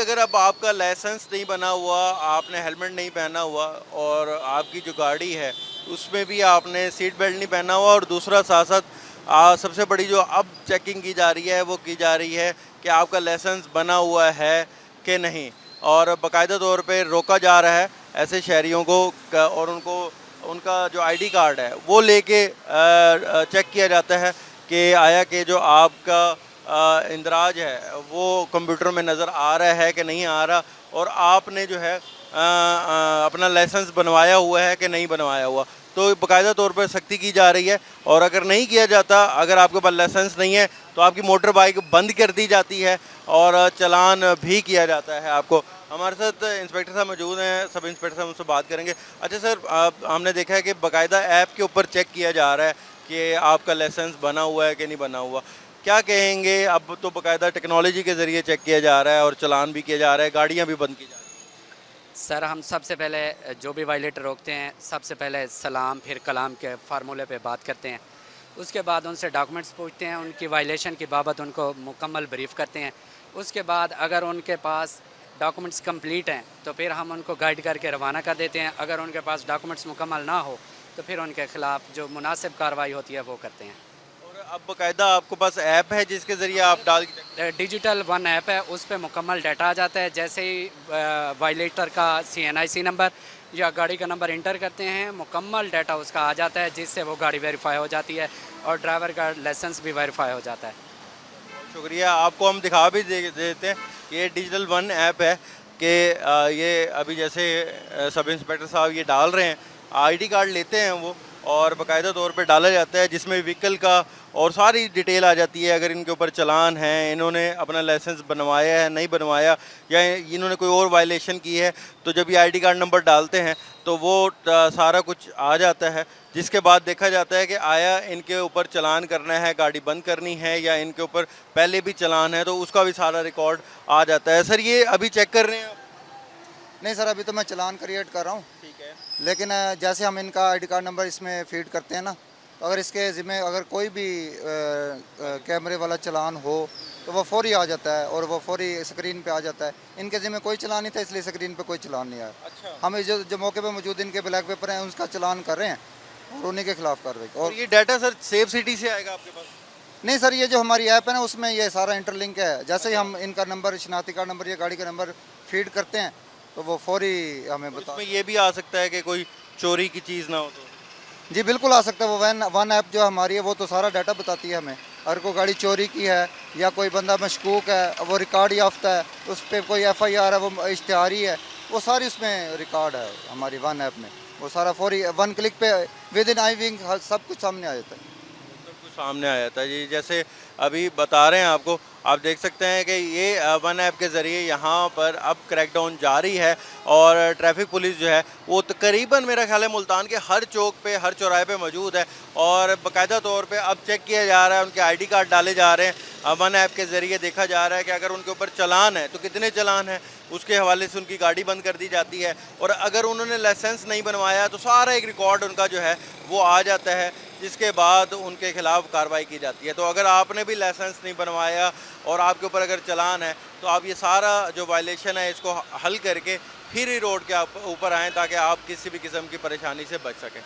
अगर अब आपका लाइसेंस नहीं बना हुआ, आपने हेलमेट नहीं पहना हुआ और आपकी जो गाड़ी है उसमें भी आपने सीट बेल्ट नहीं पहना हुआ, और दूसरा साथ साथ सबसे बड़ी जो अब चेकिंग की जा रही है वो की जा रही है कि आपका लाइसेंस बना हुआ है कि नहीं, और बाकायदा तौर पे रोका जा रहा है ऐसे शहरियों को और उनको उनका जो आईडी कार्ड है वो लेके चेक किया जाता है कि आया कि जो आपका इंदराज है वो कंप्यूटर में नज़र आ रहा है कि नहीं आ रहा, और आपने जो है अपना लाइसेंस बनवाया हुआ है कि नहीं बनवाया हुआ। तो बाकायदा तौर पर सख्ती की जा रही है, और अगर नहीं किया जाता, अगर आपके पास लाइसेंस नहीं है तो आपकी मोटर बाइक बंद कर दी जाती है और चालान भी किया जाता है आपको। हमारे साथ इंस्पेक्टर साहब मौजूद हैं, सब इंस्पेक्टर साहब उनसे बात करेंगे। अच्छा सर, हमने देखा है कि बाकायदा ऐप के ऊपर चेक किया जा रहा है कि आपका लाइसेंस बना हुआ है कि नहीं बना हुआ, क्या कहेंगे? अब तो बाकायदा टेक्नोलॉजी के ज़रिए चेक किया जा रहा है और चालान भी किया जा रहा है, गाड़ियाँ भी बंद की जा रही हैं। सर, हम सबसे पहले जो भी वायलेटर रोकते हैं, सबसे पहले सलाम फिर कलाम के फार्मूले पे बात करते हैं। उसके बाद उनसे डॉक्यूमेंट्स पूछते हैं, उनकी वायलेशन की बाबत उनको मुकम्मल ब्रीफ़ करते हैं। उसके बाद अगर उनके पास डॉक्यूमेंट्स कंप्लीट हैं तो फिर हम उनको गाइड करके रवाना कर देते हैं। अगर उनके पास डॉक्यूमेंट्स मुकम्मल ना हो तो फिर उनके ख़िलाफ़ जो मुनासिब कार्रवाई होती है वो करते हैं। और अब बाकायदा आपके पास ऐप है जिसके ज़रिए आप डाल डिजिटल वन ऐप है, उस पे मुकम्मल डाटा आ जाता है। जैसे ही वायलेटर का CNIC नंबर या गाड़ी का नंबर इंटर करते हैं, मुकम्मल डाटा उसका आ जाता है, जिससे वो गाड़ी वेरीफाई हो जाती है और ड्राइवर का लाइसेंस भी वेरीफाई हो जाता है। शुक्रिया। आपको हम दिखा भी देते हैं, ये डिजिटल वन ऐप है कि ये अभी जैसे सब इंस्पेक्टर साहब ये डाल रहे हैं, आईडी कार्ड लेते हैं वो और बाकायदा तौर पे डाला जाता है, जिसमें व्हीकल का और सारी डिटेल आ जाती है। अगर इनके ऊपर चालान है, इन्होंने अपना लाइसेंस बनवाया है नहीं बनवाया, या इन्होंने कोई और वायलेशन की है, तो जब ये आईडी कार्ड नंबर डालते हैं तो वो सारा कुछ आ जाता है, जिसके बाद देखा जाता है कि आया इनके ऊपर चालान करना है, गाड़ी बंद करनी है, या इनके ऊपर पहले भी चालान है, तो उसका भी सारा रिकॉर्ड आ जाता है। सर, ये अभी चेक कर रहे हैं आप? नहीं सर, अभी तो मैं चालान क्रिएट कर रहा हूँ, ठीक है। लेकिन जैसे हम इनका आईडी कार्ड नंबर इसमें फीड करते हैं ना, तो अगर इसके ज़िम्मे अगर कोई भी कैमरे वाला चालान हो तो वो फौरी आ जाता है और वो फौरी स्क्रीन पे आ जाता है। इनके ज़िम्मे कोई चालान नहीं था, इसलिए स्क्रीन पे कोई चालान नहीं आया। अच्छा। हम जो मौके पे मौजूद इनके ब्लैक पेपर हैं उसका चालान कर रहे हैं और उन्हीं के खिलाफ कार्रवाई। और ये डाटा सर सेफ सिटी से आएगा आपके पास? नहीं सर, ये जो हमारी ऐप है ना उसमें ये सारा इंटरलिंक है। जैसे ही हम इनका नंबर, शनाख्ती कार्ड नंबर या गाड़ी का नंबर फीड करते हैं तो वो फौरी हमें बता। इसमें ये भी आ सकता है कि कोई चोरी की चीज़ ना हो तो? जी बिल्कुल आ सकता है। वो वन ऐप जो हमारी है वो तो सारा डाटा बताती है हमें। अगर कोई गाड़ी चोरी की है या कोई बंदा मशकूक है, वो रिकॉर्ड याफ्ता है, उस पर कोई FIR है, वो इश्तिहारी है, वो सारी उसमें रिकॉर्ड है हमारी वन ऐप में। वो सारा फौरी वन क्लिक पे विद इन आई विंग सब कुछ सामने आ जाता है। सब कुछ सामने आ जाता है जी। जैसे अभी बता रहे हैं आपको, आप देख सकते हैं कि ये वन ऐप के ज़रिए यहाँ पर अब क्रैकडाउन जारी है, और ट्रैफिक पुलिस जो है वो तकरीबन मेरा ख्याल है मुल्तान के हर चौक पे, हर चौराहे पे मौजूद है, और बाकायदा तौर पे अब चेक किया जा रहा है, उनके आईडी कार्ड डाले जा रहे हैं। वन ऐप के ज़रिए देखा जा रहा है कि अगर उनके ऊपर चालान है तो कितने चालान है, उसके हवाले से उनकी गाड़ी बंद कर दी जाती है, और अगर उन्होंने लाइसेंस नहीं बनवाया तो सारा एक रिकॉर्ड उनका जो है वो आ जाता है, जिसके बाद उनके खिलाफ कार्रवाई की जाती है। तो अगर आपने भी लाइसेंस नहीं बनवाया और आपके ऊपर अगर चालान है तो आप ये सारा जो वायलेशन है इसको हल करके फिर ही रोड के ऊपर आएँ, ताकि आप किसी भी किस्म की परेशानी से बच सकें।